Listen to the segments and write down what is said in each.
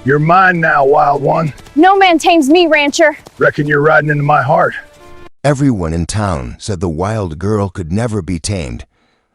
You're mine now, wild one. No man tames me, rancher. Reckon you're riding into my heart. Everyone in town said the wild girl could never be tamed,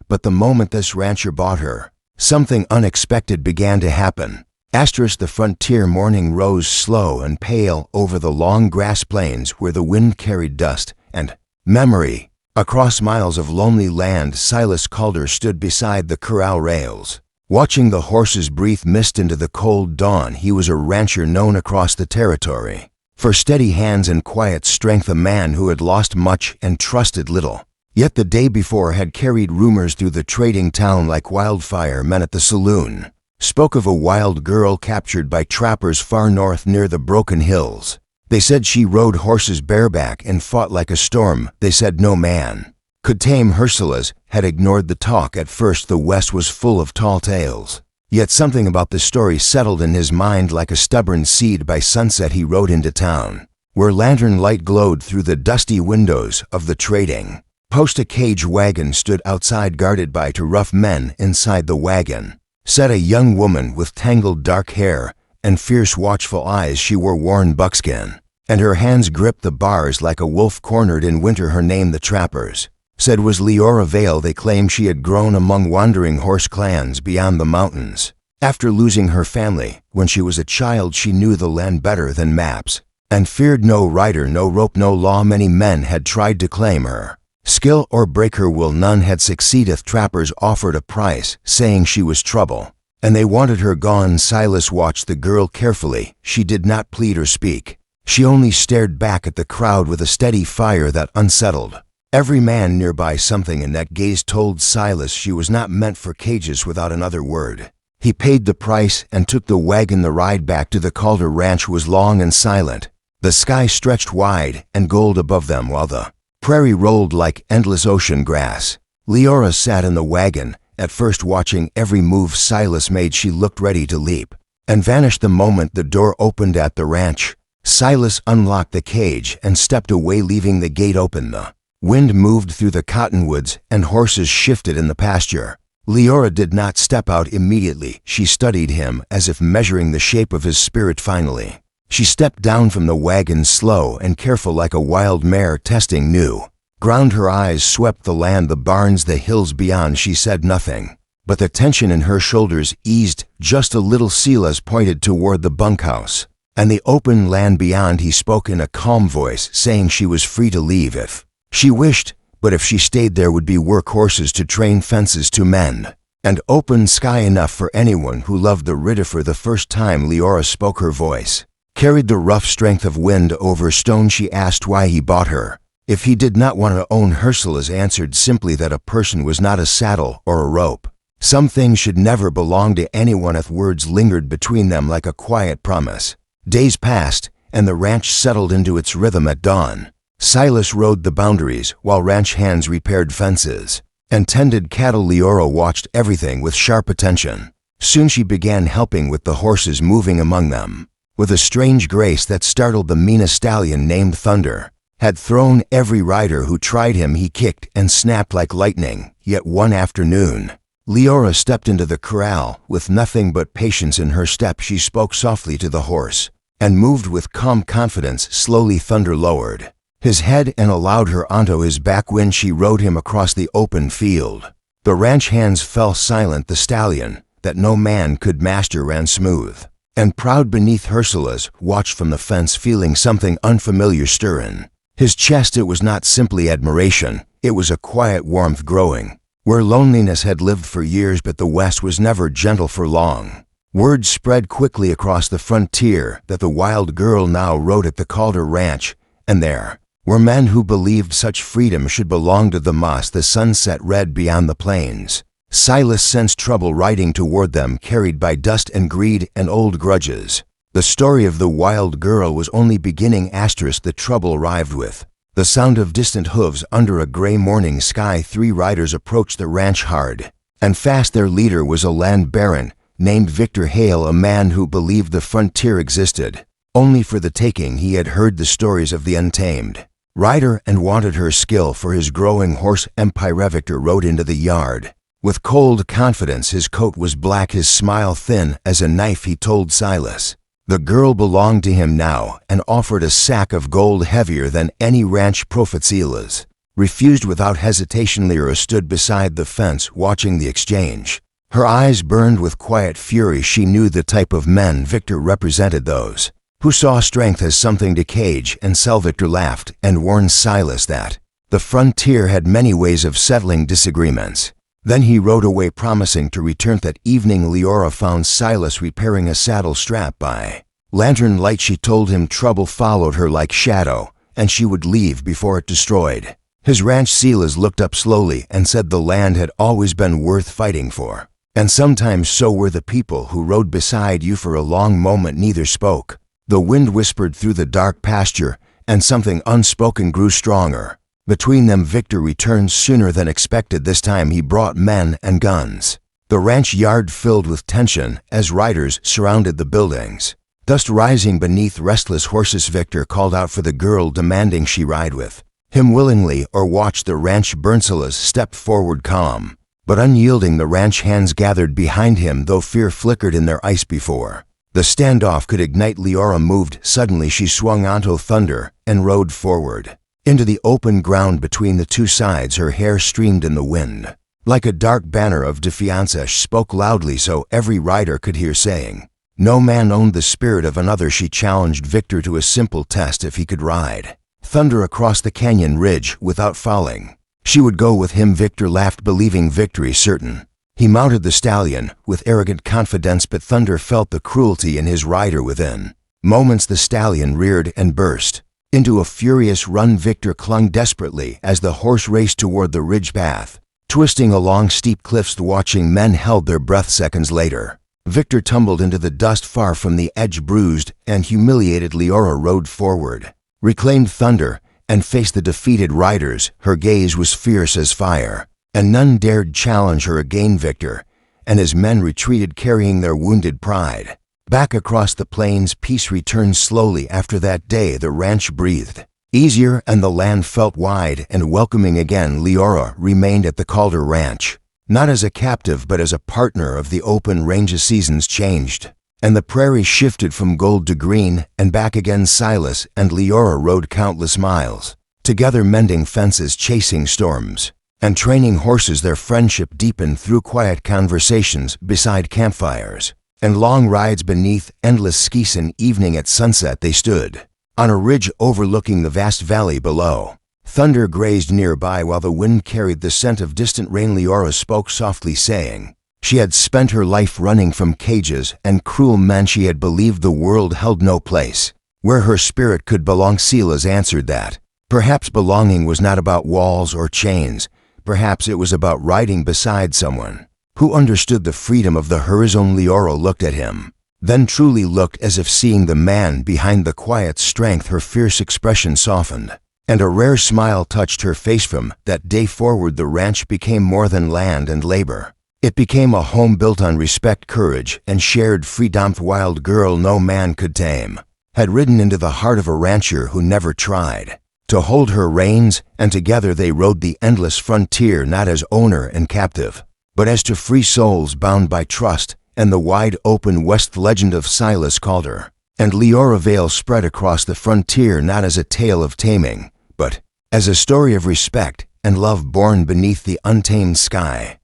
but the moment this rancher bought her, something unexpected began to happen. The frontier morning rose slow and pale over the long grass plains where the wind carried dust and memory. Across miles of lonely land, Silas Calder stood beside the corral rails. Watching the horses breathe mist into the cold dawn, he was a rancher known across the territory for steady hands and quiet strength, a man who had lost much and trusted little. Yet the day before had carried rumors through the trading town like wildfire. Men at the saloon spoke of a wild girl captured by trappers far north near the Broken Hills. They said she rode horses bareback and fought like a storm. They said no man could tame her. Silas had ignored the talk at first. The West was full of tall tales. Yet something about the story settled in his mind like a stubborn seed. By sunset he rode into town, where lantern light glowed through the dusty windows of the trading post. A cage wagon stood outside, guarded by two rough men. Inside the wagon sat a young woman with tangled dark hair and fierce watchful eyes. She wore worn buckskin, and her hands gripped the bars like a wolf cornered in winter. Her name, the trappers said, was Leora Vale. They claimed she had grown among wandering horse clans beyond the mountains. After losing her family when she was a child, she knew the land better than maps and feared no rider, no rope, no law. Many men had tried to claim her skill or break her will. None had succeeded. Trappers offered a price, saying she was trouble, and they wanted her gone. Silas watched the girl carefully. She did not plead or speak. She only stared back at the crowd with a steady fire that unsettled every man nearby. Something in that gaze told Silas she was not meant for cages. Without another word, he paid the price and took the wagon. The ride back to the Calder ranch was long and silent. The sky stretched wide and gold above them, while the prairie rolled like endless ocean grass. Leora sat in the wagon, at first watching every move Silas made. She looked ready to leap and vanished the moment the door opened at the ranch. Silas unlocked the cage and stepped away, leaving the gate open. The wind moved through the cottonwoods and horses shifted in the pasture. Leora did not step out immediately. She studied him as if measuring the shape of his spirit. Finally, she stepped down from the wagon, slow and careful like a wild mare testing new ground. Her eyes swept the land, the barns, the hills beyond. She said nothing, but the tension in her shoulders eased just a little. Silas pointed toward the bunkhouse and the open land beyond. He spoke in a calm voice, saying she was free to leave if she wished, but if she stayed there would be work, horses to train, fences to mend, and open sky enough for anyone who loved the river. For the first time Leora spoke. Her voice carried the rough strength of wind over stone. She asked why he bought her. If he did not want to own her, Silas answered simply that a person was not a saddle or a rope. Some things should never belong to anyone. If words lingered between them like a quiet promise. Days passed, and the ranch settled into its rhythm. At dawn, Silas rode the boundaries, while ranch hands repaired fences and tended cattle. Leora watched everything with sharp attention. Soon she began helping with the horses, moving among them with a strange grace that startled the mean. Stallion named Thunder had thrown every rider who tried him. He kicked and snapped like lightning. Yet one afternoon, Leora stepped into the corral with nothing but patience in her step. She spoke softly to the horse and moved with calm confidence. Slowly Thunder lowered his head and allowed her onto his back. When she rode him across the open field, the ranch hands fell silent. The stallion that no man could master ran smooth and proud beneath her. Silas watched from the fence, feeling something unfamiliar stir in his chest. It was not simply admiration, it was a quiet warmth growing where loneliness had lived for years. But the West was never gentle for long. Word spread quickly across the frontier that the wild girl now rode at the Calder ranch, and there were men who believed such freedom should belong to the moss. The sun set red beyond the plains. Silas sensed trouble riding toward them, carried by dust and greed and old grudges. The story of the wild girl was only beginning. The trouble arrived with the sound of distant hooves under a gray morning sky. 3 riders approached the ranch hard and fast. Their leader was a land baron named Victor Hale, a man who believed the frontier existed only for the taking. He had heard the stories of the untamed rider and wanted her skill for his growing horse empire. Victor rode into the yard with cold confidence. His coat was black, his smile thin as a knife. He told Silas The girl belonged to him now and offered a sack of gold heavier than any ranch profetsilas. Refused without hesitation. Lyra stood beside the fence watching the exchange. Her eyes burned with quiet fury. She knew the type of men Victor represented, those who saw strength as something to cage and sell. Victor laughed and warned Silas that the frontier had many ways of settling disagreements. Then he rode away, promising to return that evening. Leora found Silas repairing a saddle strap by lantern light. She told him trouble followed her like shadow, and she would leave before it destroyed his ranch. Silas looked up slowly and said the land had always been worth fighting for, and sometimes so were the people who rode beside you. For a long moment neither spoke. The wind whispered through the dark pasture, and something unspoken grew stronger between them. Victor returned sooner than expected. This time he brought men and guns. The ranch yard filled with tension as riders surrounded the buildings. Dust rising beneath restless horses. Victor called out for the girl, demanding she ride with him willingly or watch the ranch burn. Silas stepped forward, calm but unyielding. The ranch hands gathered behind him, though fear flickered in their eyes before the standoff could ignite. Leora moved. Suddenly she swung onto Thunder and rode forward into the open ground between the two sides. Her hair streamed in the wind like a dark banner of defiance. She spoke loudly so every rider could hear, saying, "No man owned the spirit of another." She challenged Victor to a simple test. If he could ride Thunder across the canyon ridge without falling, she would go with him. Victor laughed, believing victory certain. He mounted the stallion with arrogant confidence, but Thunder felt the cruelty in his rider within moments. The stallion reared and burst into a furious run. Victor clung desperately as the horse raced toward the ridge path, twisting along steep cliffs. The watching men held their breath. Seconds later, Victor tumbled into the dust, far from the edge, bruised and humiliated. Leora rode forward, reclaimed Thunder, and faced the defeated riders. Her gaze was fierce as fire, and none dared challenge her again. Victor and his men retreated, carrying their wounded pride. Back across the plains, peace returned slowly. After that day, the ranch breathed easier and the land felt wide and welcoming again. Leora remained at the Calder Ranch, not as a captive but as a partner of the open ranges. Seasons changed, and the prairie shifted from gold to green and back again. Silas and Leora rode countless miles together, mending fences, chasing storms, and training horses. Their friendship deepened through quiet conversations beside campfires and long rides beneath endless skies. An evening at sunset they stood on a ridge overlooking the vast valley below. Thunder grazed nearby while the wind carried the scent of distant rain. Leora spoke softly, saying she had spent her life running from cages and cruel men. She had believed the world held no place where her spirit could belong. Silas answered that perhaps belonging was not about walls or chains. Perhaps it was about riding beside someone who understood the freedom of the horizon. Leora looked at him, then truly looked, as if seeing the man behind the quiet strength. Her fierce expression softened, and a rare smile touched her face. From that day forward, the ranch became more than land and labor. It became a home built on respect, courage, and shared freedom. The wild girl no man could tame had ridden into the heart of a rancher who never tried to hold her reins, and together they rode the endless frontier, not as owner and captive, but as two free souls bound by trust and the wide open west. The legend of Silas Calder and Leora Vale spread across the frontier, not as a tale of taming, but as a story of respect and love born beneath the untamed sky.